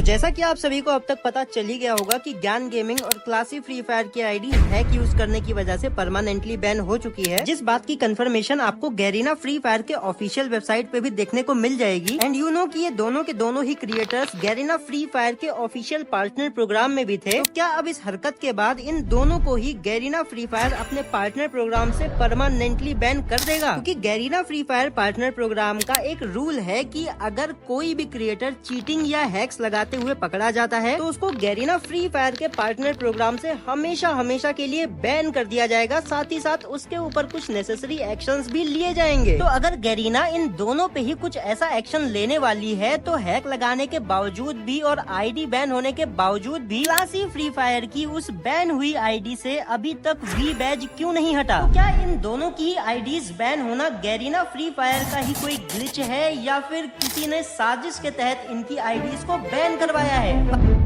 जैसा कि आप सभी को अब तक पता चल ही गया होगा कि ज्ञान गेमिंग और क्लासी फ्री फायर की आईडी हैक यूज करने की वजह से परमानेंटली बैन हो चुकी है, जिस बात की कंफर्मेशन आपको गैरीना फ्री फायर के ऑफिशियल वेबसाइट पे भी देखने को मिल जाएगी। एंड यू नो कि ये दोनों के दोनों ही क्रिएटर्स गैरीना फ्री फायर के ऑफिशियल पार्टनर प्रोग्राम में भी थे। तो क्या अब इस हरकत के बाद इन दोनों को ही गैरीना फ्री फायर अपने पार्टनर प्रोग्राम से परमानेंटली बैन कर देगा? क्योंकि Garena free fire partner program का एक रूल है कि अगर कोई भी क्रिएटर चीटिंग या हैक्स लगाते हुए पकड़ा जाता है तो उसको गैरीना फ्री फायर के पार्टनर प्रोग्राम से हमेशा के लिए बैन कर दिया जाएगा। साथ ही साथ उसके ऊपर कुछ नेसेसरी एक्शंस भी लिए जाएंगे। तो अगर गैरीना इन दोनों पे ही कुछ ऐसा एक्शन लेने वाली है तो हैक लगाने के बावजूद भी और आईडी बैन होने के बावजूद भी क्लासी फ्री फायर की उस बैन हुई आईडी से अभी तक वी बैज क्यों नहीं हटा? तो क्या इन दोनों की आईडीज बैन होना गैरीना फ्री फायर का ही कोई ग्लिच है या फिर किसी ने साजिश के तहत इनकी आईडीज को बैन करवाया है?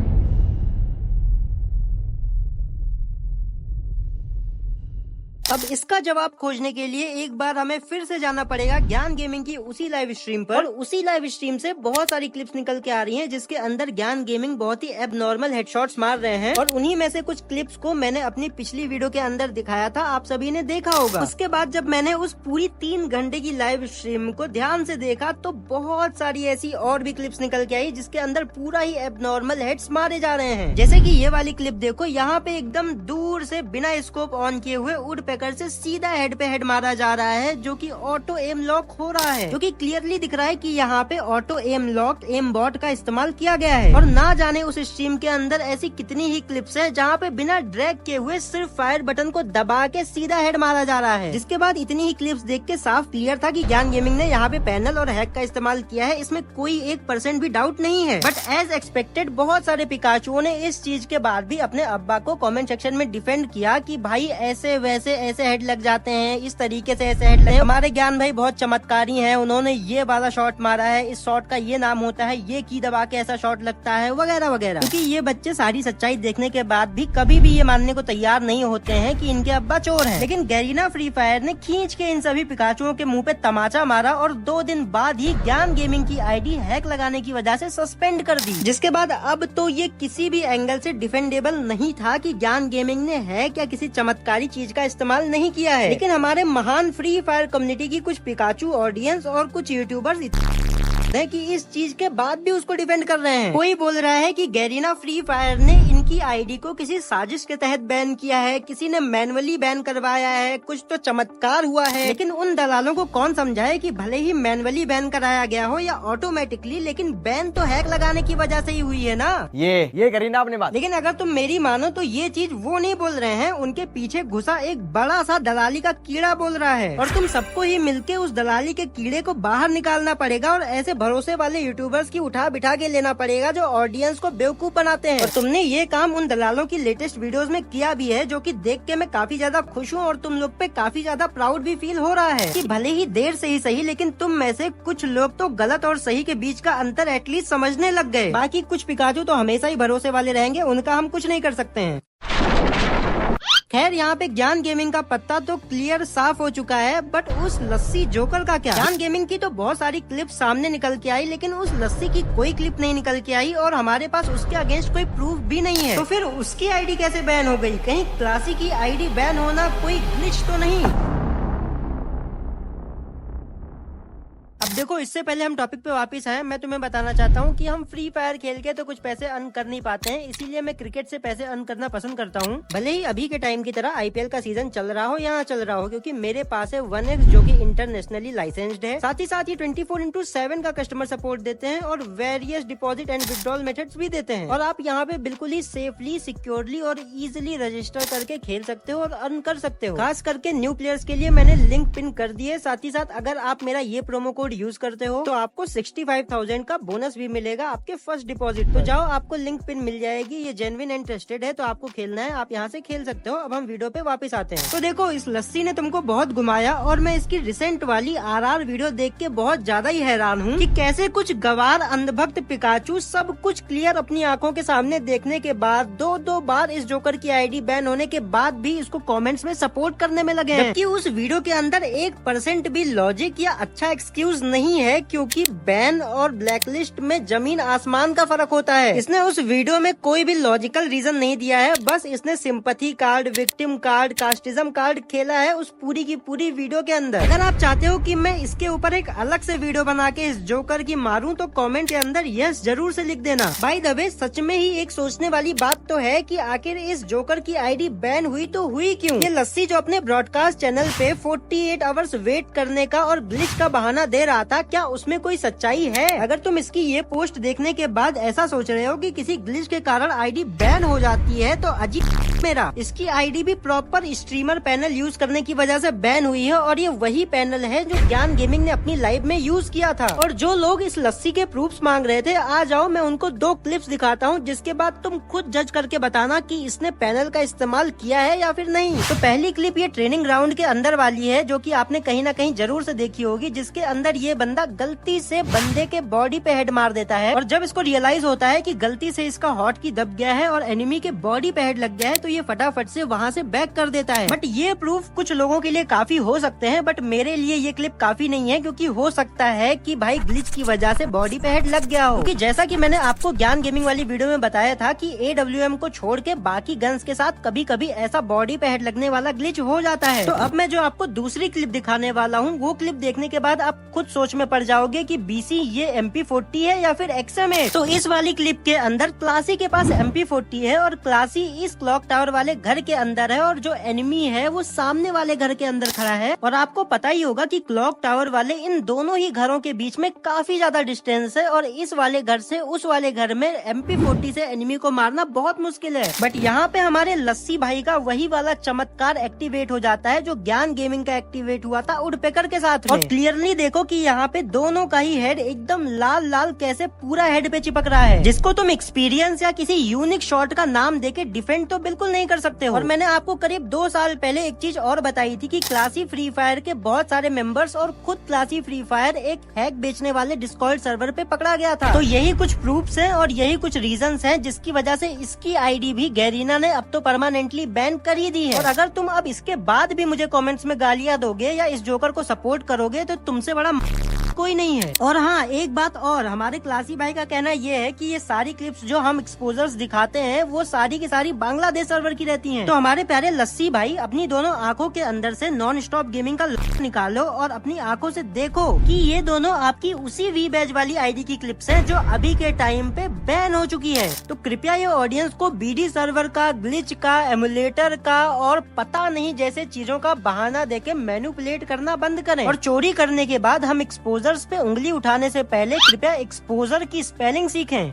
अब इसका जवाब खोजने के लिए एक बार हमें फिर से जाना पड़ेगा ज्ञान गेमिंग की उसी लाइव स्ट्रीम पर। और उसी लाइव स्ट्रीम से बहुत सारी क्लिप्स निकल के आ रही हैं जिसके अंदर ज्ञान गेमिंग बहुत ही एबनॉर्मल हेडशॉट्स मार रहे हैं। और उन्हीं में से कुछ क्लिप्स को मैंने अपनी पिछली वीडियो के अंदर दिखाया था, आप सभी ने देखा होगा। उसके बाद जब मैंने उस पूरी 3 घंटे की लाइव स्ट्रीम को ध्यान से देखा तो बहुत सारी ऐसी और भी क्लिप्स निकल के आई जिसके अंदर पूरा ही एबनॉर्मल हेड्स मारे जा रहे हैं। जैसे कि ये वाली क्लिप देखो, यहाँ पे एकदम दूर से बिना स्कोप ऑन किए हुए वुड पैकर से सीधा हेड पे हेड मारा जा रहा है, जो कि ऑटो एम लॉक हो रहा है, क्योंकि क्लियरली दिख रहा है कि यहाँ पे auto aim lock aim bot का इस्तेमाल किया गया है। और ना जाने उस स्ट्रीम के अंदर ऐसी कितनी ही क्लिप्स है जहाँ पे बिना ड्रैग किए हुए सिर्फ फायर बटन को दबा के सीधा हेड मारा जा रहा है। जिसके बाद इतनी ही क्लिप्स देख के साफ क्लियर था कि ज्ञान गेमिंग ने यहाँ पे पैनल और हैक का इस्तेमाल किया है, इसमें कोई 1% भी डाउट नहीं है। बट एज एक्सपेक्टेड बहुत सारे पिकाचुओं ने इस चीज के बाद भी अपने अब्बा को कमेंट सेक्शन में डिफेंड किया कि भाई ऐसे वैसे ऐसे हेड लग जाते हैं, इस तरीके से ऐसे हेड लगे। हमारे ज्ञान भाई बहुत चमत्कारी हैं, उन्होंने ये वाला शॉट मारा है, इस शॉट का ये नाम होता है, ये की दबा के ऐसा शॉट लगता है, वगैरह वगैरह। क्योंकि ये बच्चे सारी सच्चाई देखने के बाद भी कभी भी ये मानने को तैयार नहीं होते हैं कि इनके अब्बा चोर हैं। लेकिन गैरीना फ्री फायर ने खींच के इन सभी पिकाचुओं के मुंह पे तमाचा मारा और 2 दिन बाद ही ज्ञान गेमिंग की आईडी हैक लगाने की वजह से सस्पेंड कर दी। जिसके बाद अब तो ये किसी भी एंगल से डिफेंडेबल नहीं था कि ज्ञान गेमिंग ने हैक या किसी चमत्कारी चीज का इस्तेमाल नहीं किया है। लेकिन हमारे महान फ्री फायर कम्युनिटी की कुछ पिकाचू ऑडियंस और कुछ यूट्यूबर्स कि इस चीज के बाद भी उसको डिफेंड कर रहे हैं। कोई बोल रहा है कि गैरीना फ्री फायर ने इनकी आईडी को किसी साजिश के तहत बैन किया है, किसी ने मैनुअली बैन करवाया है, कुछ तो चमत्कार हुआ है। लेकिन उन दलालों को कौन समझाए कि भले ही मैनुअली बैन कराया गया हो या ऑटोमेटिकली, लेकिन बैन तो हैक लगाने की वजह से ही हुई है ना। ये गरीना आपने बात। लेकिन अगर तुम मेरी मानो तो ये चीज वो नहीं बोल रहे हैं, उनके पीछे घुसा एक बड़ा सा दलाली का कीड़ा बोल रहा है। और तुम सबको ही मिलके उस दलाली के कीड़े को बाहर निकालना पड़ेगा और ऐसे भरोसे वाले यूट्यूबर्स की उठा बिठा के लेना पड़ेगा जो ऑडियंस को बेवकूफ बनाते हैं। और तुमने ये काम उन दलालों की लेटेस्ट वीडियोस में किया भी है, जो कि देख के मैं काफी ज्यादा खुश हूँ और तुम लोग पे काफी ज्यादा प्राउड भी फील हो रहा है कि भले ही देर से ही सही, लेकिन तुम में से कुछ लोग तो गलत और सही के बीच का अंतर एटलीस्ट समझने लग गए। बाकी कुछ पिकाचू तो हमेशा ही भरोसे वाले रहेंगे, उनका हम कुछ नहीं कर सकते हैं। खैर यहाँ पे ज्ञान गेमिंग का पत्ता तो क्लियर साफ हो चुका है, बट उस लस्सी जोकर का क्या? ज्ञान गेमिंग की तो बहुत सारी क्लिप सामने निकल के आई, लेकिन उस लस्सी की कोई क्लिप नहीं निकल के आई और हमारे पास उसके अगेंस्ट कोई प्रूफ भी नहीं है। तो फिर उसकी आईडी कैसे बैन हो गई? कहीं क्लासी की आईडी बैन होना कोई ग्लिच तो नहीं? अब देखो, इससे पहले हम टॉपिक पे वापस आए, मैं तुम्हें बताना चाहता हूँ कि हम फ्री फायर खेल के तो कुछ पैसे अर्न कर नहीं पाते हैं, इसीलिए मैं क्रिकेट से पैसे अर्न करना पसंद करता हूँ। भले ही अभी के टाइम की तरह आईपीएल का सीजन चल रहा हो या चल रहा हो, क्योंकि मेरे पास है 1x जो कि इंटरनेशनली लाइसेंस्ड है। साथ ही साथ ये 24/7 का कस्टमर सपोर्ट देते हैं और various deposit and withdrawal methods भी देते हैं। और आप यहाँ पे बिल्कुल ही सेफली, सिक्योरली और इजिली रजिस्टर करके खेल सकते हो और अर्न कर सकते हो। खास करके न्यू प्लेयर्स के लिए मैंने लिंक पिन कर दिए। साथ ही साथ अगर आप मेरा ये प्रोमो कोड यूज करते हो तो आपको 65,000 का बोनस भी मिलेगा आपके फर्स्ट डिपॉजिट। तो जाओ, आपको लिंक पिन मिल जाएगी, ये जेन्युइन एंड ट्रस्टेड है, तो आपको खेलना है, आप यहाँ से खेल सकते हो। अब हम वीडियो पे वापस आते हैं। तो देखो, इस लस्सी ने तुमको बहुत घुमाया और मैं इसकी रिसेंट वाली आरआर वीडियो देख के बहुत ज्यादा ही हैरान हूँ कि कैसे कुछ गवार अंधभक्त पिकाचू सब कुछ क्लियर अपनी आंखों के सामने देखने के बाद 2 बार इस जोकर की आईडी बैन होने के बाद भी इसको कमेंट्स में सपोर्ट करने में लगे हैं, जबकि उस वीडियो के अंदर 1% भी लॉजिक या अच्छा एक्सक्यूज यूज नहीं है, क्योंकि बैन और ब्लैकलिस्ट में जमीन आसमान का फर्क होता है। इसने उस वीडियो में कोई भी लॉजिकल रीजन नहीं दिया है, बस इसने sympathy card, victim card, casteism card खेला है उस पूरी की पूरी वीडियो के अंदर। अगर आप चाहते हो कि मैं इसके ऊपर एक अलग से वीडियो बना के इस जोकर की मारूं, तो कमेंट के अंदर यस जरूर से लिख देना। बाय द वे, सच में ही एक सोचने वाली बात तो है कि आखिर इस जोकर की आईडी बैन हुई तो हुई क्यों? ये लस्सी जो अपने ब्रॉडकास्ट चैनल पे 48 आवर्स वेट करने का और ग्लिच का बहाना दे रहा था, क्या उसमें कोई सच्चाई है? अगर तुम इसकी ये पोस्ट देखने के बाद ऐसा सोच रहे हो कि किसी ग्लिच के कारण आईडी बैन हो जाती है, तो अजीब मेरा। इसकी आईडी भी प्रॉपर स्ट्रीमर पैनल यूज करने की वजह से बैन हुई है, और ये वही पैनल है जो ज्ञान गेमिंग ने अपनी लाइव में यूज किया था। और जो लोग इस लस्सी के प्रूफ्स मांग रहे थे, आ जाओ मैं उनको 2 क्लिप्स दिखाता हूँ, जिसके बाद तुम खुद जज करके बताना कि इसने पैनल का इस्तेमाल किया है या फिर नहीं। तो पहली क्लिप ये ट्रेनिंग ग्राउंड के अंदर वाली है, जो कि आपने कहीं ना कहीं जरूर से देखी होगी, जिसके अंदर ये बंदा गलती से बंदे के बॉडी पे हेड मार देता है, और जब इसको रियलाइज होता है कि गलती से इसका हॉट की दब गया है और एनिमी के बॉडी पे हेड लग गया है, तो ये फटाफट से वहाँ से बैक कर देता है। बट ये प्रूफ कुछ लोगों के लिए काफी हो सकते हैं, बट मेरे लिए ये क्लिप काफी नहीं है, क्योंकि हो सकता है कि भाई ग्लिच की वजह से बॉडी पे हेड लग गया हो। क्योंकि जैसा कि मैंने आपको ज्ञान गेमिंग वाली वीडियो में बताया था कि AWM को छोड़ के बाकी गन्स के साथ कभी कभी ऐसा बॉडी पे हेड लगने वाला ग्लिच हो जाता है। तो अब मैं जो आपको दूसरी क्लिप दिखाने वाला हूँ, वो क्लिप देखने के बाद आप खुद सोच में पड़ जाओगे कि BC ये MP40 है या फिर XM है। तो इस वाली क्लिप के अंदर क्लासी के पास MP40 है, और क्लासी इस क्लॉक टावर वाले घर के अंदर है, और जो एनिमी है वो सामने वाले घर के अंदर खड़ा है। और आपको पता ही होगा कि क्लॉक टावर वाले इन दोनों ही घरों के बीच में काफी ज्यादा डिस्टेंस है, और इस वाले घर से उस वाले घर में MP40 से एनिमी को मारना बहुत मुश्किल है। बट यहाँ पे हमारे लस्सी भाई का वही वाला चमत्कार एक्टिवेट हो जाता है, जो ज्ञान गेमिंग का एक्टिवेट हुआ था वुडपेकर के साथ में। और क्लियरली देखो कि यहाँ पे दोनों का ही हेड एकदम लाल लाल कैसे पूरा हेड पे चिपक रहा है, जिसको तुम एक्सपीरियंस या किसी यूनिक शॉट का नाम देके डिफेंड तो बिल्कुल नहीं कर सकते हो। और मैंने आपको करीब 2 साल पहले एक चीज और बताई थी कि क्लासी फ्री फायर के बहुत सारे मेंबर्स और खुद क्लासी फ्री फायर एक हैक बेचने वाले डिस्कॉर्ड सर्वर पे पकड़ा गया था। तो यही कुछ प्रूफ्स हैं और यही कुछ रीजंस हैं, जिसकी वजह से इसकी आईडी भी गैरीना ने अब तो परमानेंटली बैन कर ही दी है। और अगर तुम अब इसके बाद भी मुझे कमेंट्स में गालियां दोगे या इस जोकर को सपोर्ट करोगे, तो तुमसे बड़ा कोई नहीं है। और हाँ, एक बात और, हमारे क्लासी भाई का कहना ये है कि ये सारी क्लिप्स जो हम एक्सपोजर्स दिखाते हैं, वो सारी की सारी बांग्लादेश सर्वर की रहती हैं। तो हमारे प्यारे लस्सी भाई, अपनी दोनों आंखों के अंदर से नॉन स्टॉप गेमिंग का निकालो और अपनी आंखों से देखो कि ये दोनों आपकी उसी वी बैच वाली आईडी की क्लिप्स हैं, जो अभी के टाइम पे बैन हो चुकी है। तो कृपया ये ऑडियंस को BD सर्वर का, ग्लिच का, एमुलेटर का और पता नहीं जैसे चीजों का बहाना देके मैनिपुलेट करना बंद करें। और चोरी करने के बाद हम एक्सपोजर्स पे उंगली उठाने से पहले कृपया एक्सपोजर की स्पेलिंग सीखें,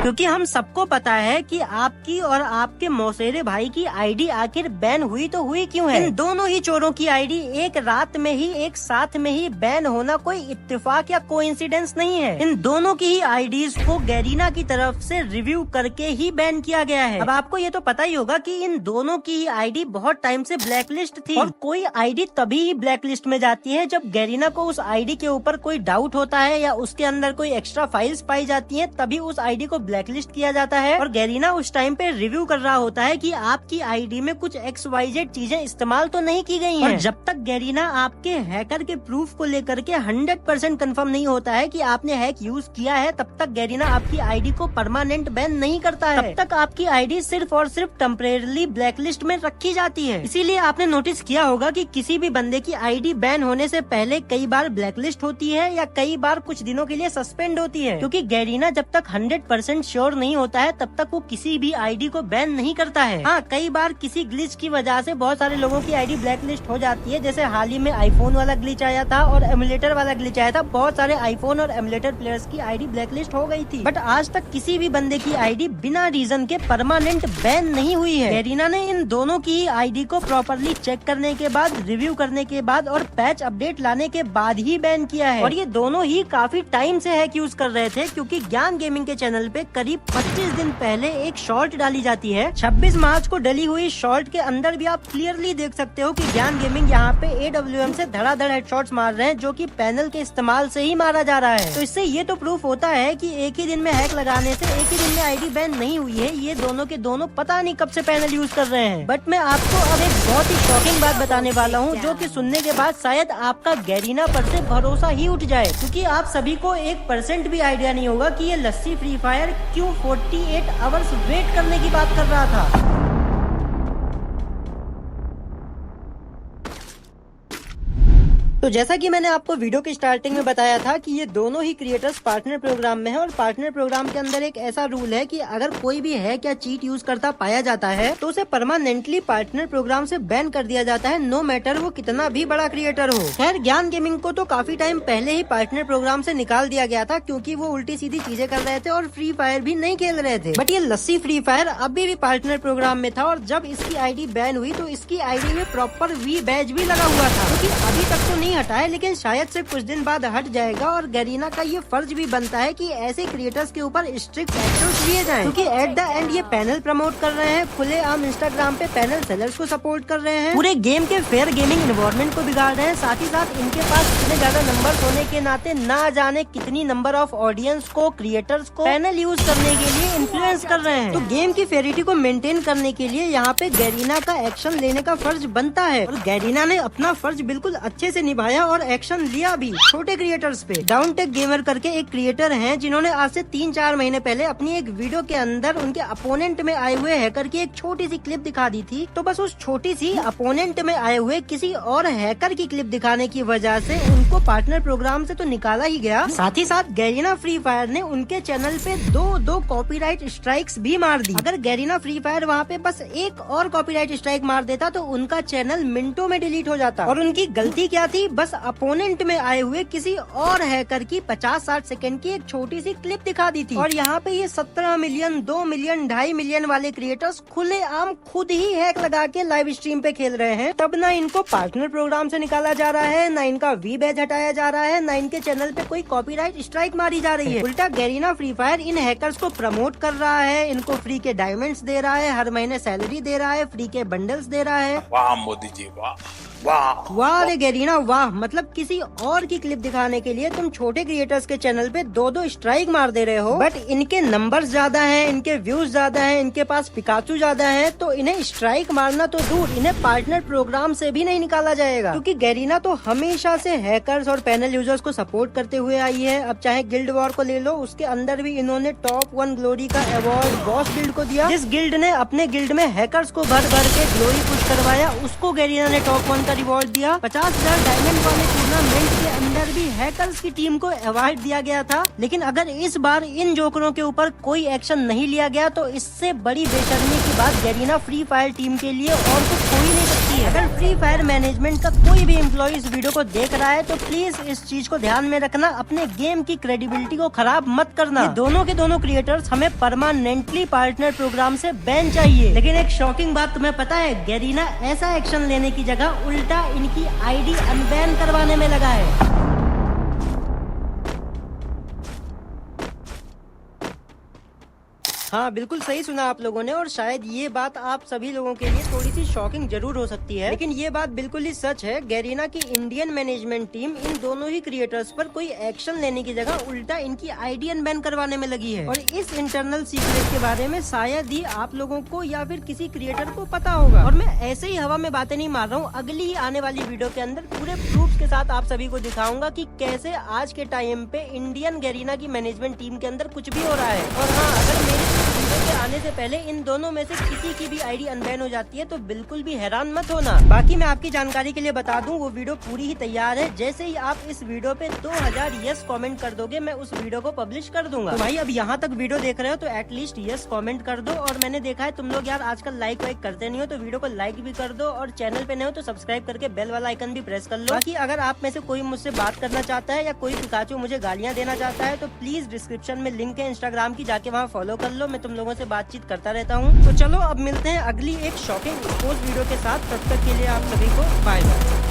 क्योंकि हम सबको पता है कि आपकी और आपके मौसेरे भाई की आईडी आखिर बैन हुई तो हुई क्यों है। इन दोनों ही चोरों की आईडी एक रात में ही, एक साथ में ही बैन होना कोई इत्तेफाक या कोइंसिडेंस नहीं है। इन दोनों की ही आईडीज को गैरीना की तरफ से रिव्यू करके ही बैन किया गया है। अब आपको ये तो पता ही होगा कि इन दोनों की ही आईडी बहुत टाइम से ब्लैकलिस्ट थी, और कोई आईडी तभी ही ब्लैकलिस्ट में जाती है जब गैरीना को उस आईडी के ऊपर कोई डाउट होता है या उसके अंदर कोई एक्स्ट्रा फाइल्स पाई जाती है, तभी उस आईडी को ब्लैकलिस्ट किया जाता है। और गैरीना उस टाइम पे रिव्यू कर रहा होता है कि आपकी आईडी में कुछ XYZ चीजें इस्तेमाल तो नहीं की गई हैं। और जब तक गैरीना आपके हैकर के प्रूफ को लेकर के 100% कंफर्म नहीं होता है कि आपने हैक यूज किया है, तब तक गैरीना आपकी आईडी को परमानेंट बैन नहीं करता है। तब तक आपकी आईडी सिर्फ और सिर्फ टेम्परेरी ब्लैकलिस्ट में रखी जाती है। इसीलिए आपने नोटिस किया होगा कि किसी भी बंदे की आईडी बैन होने से पहले कई बार ब्लैकलिस्ट होती है या कई बार कुछ दिनों के लिए सस्पेंड होती है, क्योंकि गैरीना जब तक 100% श्योर नहीं होता है तब तक वो किसी भी आईडी को बैन नहीं करता है। हाँ, कई बार किसी ग्लिच की वजह से बहुत सारे लोगों की आईडी ब्लैकलिस्ट हो जाती है, जैसे हाल ही में आईफोन वाला ग्लिच आया था और एमुलेटर वाला ग्लिच आया था। बहुत सारे आईफोन और एमुलेटर प्लेयर्स की आईडी ब्लैकलिस्ट हो गई थी, बट आज तक किसी भी बंदे की आईडी बिना रीजन के परमानेंट बैन नहीं हुई है। गैरीना ने इन दोनों की आईडी को प्रॉपरली चेक करने के बाद, रिव्यू करने के बाद और पैच अपडेट लाने के बाद ही बैन किया है। और ये दोनों ही काफी टाइम से हैक यूज कर रहे थे, क्योंकि ज्ञान गेमिंग के चैनल पे करीब 25 दिन पहले एक शॉर्ट डाली जाती है। 26 मार्च को डली हुई शॉर्ट के अंदर भी आप क्लियरली देख सकते हो कि ज्ञान गेमिंग यहाँ पे AWM से धड़ाधड़ हेडशॉट्स मार रहे हैं, जो कि पैनल के इस्तेमाल से ही मारा जा रहा है। तो इससे ये तो प्रूफ होता है कि एक ही दिन में हैक लगाने से एक ही दिन में आईडी बैन नहीं हुई है। ये दोनों के दोनों पता नहीं कब से पैनल यूज कर रहे हैं। बट मैं आपको अब एक बहुत ही शॉकिंग बात बताने वाला हूँ, जो कि सुनने के बाद शायद आपका गैरीना पर से भरोसा ही उठ जाए, क्योंकि आप सभी को 1% भी आइडिया नहीं होगा कि ये लस्सी फ्री फायर क्यों 48 आवर्स वेट करने की बात कर रहा था। तो जैसा कि मैंने आपको वीडियो की स्टार्टिंग में बताया था कि ये दोनों ही क्रिएटर्स पार्टनर प्रोग्राम में है, और पार्टनर प्रोग्राम के अंदर एक ऐसा रूल है कि अगर कोई भी हैक या चीट यूज करता पाया जाता है तो उसे परमानेंटली पार्टनर प्रोग्राम से बैन कर दिया जाता है, नो मैटर वो कितना भी बड़ा क्रिएटर हो। खैर, ज्ञान गेमिंग को तो काफी टाइम पहले ही पार्टनर प्रोग्राम से निकाल दिया गया था, क्योंकि वो उल्टी सीधी चीजें कर रहे थे और फ्री फायर भी नहीं खेल रहे थे। बट ये लस्सी फ्री फायर अभी भी पार्टनर प्रोग्राम में था, और जब इसकी आईडी बैन हुई तो इसकी आईडी में प्रॉपर वी बैज भी लगा हुआ था, क्योंकि अभी तक तो नहीं हटा है, लेकिन शायद से कुछ दिन बाद हट जाएगा। और गरीना का ये फर्ज भी बनता है कि ऐसे क्रिएटर्स के ऊपर स्ट्रिक्ट एक्शंस लिए जाएं, क्योंकि एट द एंड ये पैनल प्रमोट कर रहे हैं, खुलेआम इंस्टाग्राम पे पैनल सेलर्स को सपोर्ट कर रहे हैं, पूरे गेम के फेयर गेमिंग एनवायरनमेंट को बिगाड़ रहे हैं। साथ ही साथ इनके पास इतने ज्यादा नंबर होने के नाते ना जाने कितनी नंबर ऑफ ऑडियंस को, क्रिएटर्स को पैनल यूज करने के लिए इन्फ्लुएंस कर रहे हैं। तो गेम की फेयरिटी को मेंटेन करने के लिए यहाँ पे गरीना का एक्शन लेने का फर्ज बनता है, और गरीना ने अपना फर्ज बिल्कुल अच्छे से निभाया और एक्शन लिया भी छोटे क्रिएटर्स पे। डाउनटेक गेमर करके एक क्रिएटर हैं, जिन्होंने आज से 3-4 महीने पहले अपनी एक वीडियो के अंदर उनके अपोनेंट में आए हुए हैकर की एक छोटी सी क्लिप दिखा दी थी। तो बस उस छोटी सी अपोनेंट में आए हुए किसी और हैकर की क्लिप दिखाने की वजह से उनको पार्टनर प्रोग्राम से तो निकाला ही गया, साथ ही साथ गैरीना फ्री फायर ने उनके चैनल पे दो कॉपीराइट स्ट्राइक्स भी मार दी। अगर गैरीना फ्री फायर वहाँ पे बस एक और कॉपीराइट स्ट्राइक मार देता तो उनका चैनल मिनटों में डिलीट हो जाता। और उनकी गलती क्या थी, बस अपोनेंट में आए हुए किसी और हैकर की 50-60 सेकंड की एक छोटी सी क्लिप दिखा दी थी। और यहाँ पे ये 17 मिलियन, 2 मिलियन, 2.5 मिलियन वाले क्रिएटर्स खुलेआम खुद ही हैक लगा के लाइव स्ट्रीम पे खेल रहे हैं। तब ना इनको पार्टनर प्रोग्राम से निकाला जा रहा है, ना इनका वी बैज हटाया जा रहा है, ना इनके चैनल पे कोई कॉपीराइट स्ट्राइक मारी जा रही है। उल्टा Garena free fire in hackers को प्रमोट कर रहा है, इनको फ्री के डायमंड्स दे रहा है, हर महीने सैलरी दे रहा है, फ्री के बंडल्स दे रहा है। वाह मोदी जी, वाह वाह वाह रे गैरीना वाह। मतलब किसी और की क्लिप दिखाने के लिए तुम छोटे क्रिएटर्स के चैनल पे 2 स्ट्राइक मार दे रहे हो, बट इनके नंबर्स ज्यादा हैं, इनके व्यूज ज्यादा हैं, इनके पास पिकाचू ज्यादा है, तो इन्हें स्ट्राइक मारना तो दूर, इन्हें पार्टनर प्रोग्राम से भी नहीं निकाला जाएगा। क्योंकि गैरीना तो हमेशा से हैकर्स और पैनल यूजर्स को सपोर्ट करते हुए आई है। अब चाहे गिल्ड वॉर को ले लो, उसके अंदर भी इन्होंने टॉप 1 ग्लोरी का अवार्ड बॉस गिल्ड को दिया। जिस गिल्ड ने अपने गिल्ड में हैकर्स को भर भर के ग्लोरी पुश करवाया, उसको गैरीना ने टॉप 1 का रिवॉर्ड दिया। 50,000 डायमंड वाले टूर्नामेंट के अंदर भी हैकर्स की टीम को अवार्ड दिया गया था। लेकिन अगर इस बार इन जोकरों के ऊपर कोई एक्शन नहीं लिया गया तो इससे बड़ी बेशर्मी की बात गैरीना फ्री फायर टीम के लिए और कुछ हो ही नहीं सकती है। अगर फ्री फायर मैनेजमेंट का कोई भी एम्प्लॉय इस वीडियो को देख रहा है तो प्लीज इस चीज को ध्यान में रखना, अपने गेम की क्रेडिबिलिटी को खराब मत करना। ये दोनों के दोनों क्रिएटर्स हमें परमानेंटली पार्टनर प्रोग्राम से बैन चाहिए। लेकिन एक शॉकिंग बात तुम्हें पता है, गैरीना ऐसा एक्शन लेने की जगह उल्टा इनकी आईडी अनबैन करवाने में लगा है। हाँ, बिल्कुल सही सुना आप लोगों ने, और शायद ये बात आप सभी लोगों के लिए थोड़ी सी शॉकिंग जरूर हो सकती है, लेकिन ये बात बिल्कुल ही सच है। गैरीना की इंडियन मैनेजमेंट टीम इन दोनों ही क्रिएटर्स पर कोई एक्शन लेने की जगह उल्टा इनकी आईडी अनबैन करवाने में लगी है। और इस इंटरनल सीक्रेट के बारे में शायद ही आप लोगों को या फिर किसी क्रिएटर को पता होगा। और मैं ऐसे ही हवा में बातें नहीं मार रहा हूँ, अगली ही आने वाली वीडियो के अंदर पूरे प्रूफ के साथ आप सभी को दिखाऊंगा कि कैसे आज के टाइम पे इंडियन गैरीना की मैनेजमेंट टीम के अंदर कुछ भी हो रहा है। और हाँ, अगर मेरे वीडियो के आने से पहले इन दोनों में से किसी की भी आईडी अनबैन हो जाती है तो बिल्कुल भी हैरान मत होना। बाकी मैं आपकी जानकारी के लिए बता दूं, वो वीडियो पूरी ही तैयार है। जैसे ही आप इस वीडियो पे 2000 यस कमेंट कर दोगे, मैं उस वीडियो को पब्लिश कर दूंगा। तो भाई, अब यहाँ तक वीडियो देख रहे हो तो एटलीस्ट यस कमेंट कर दो। और मैंने देखा है तुम लोग यार आजकल लाइक वाइक करते नहीं हो, तो वीडियो को लाइक भी कर दो, और चैनल पे नए हो तो सब्सक्राइब करके बेल वाला आइकन भी प्रेस कर लो। बाकी अगर आप में से कोई मुझसे बात करना चाहता है या कोई पिकाचू मुझे गालियाँ देना चाहता है तो प्लीज डिस्क्रिप्शन में लिंक है इंस्टाग्राम की, जाके वहाँ फॉलो कर लो। मैं तुम लोगों से बातचीत करता रहता हूँ। तो चलो अब मिलते हैं अगली एक शॉकिंग एक्सपोज वीडियो के साथ। तब तक के लिए आप सभी को बाय बाय।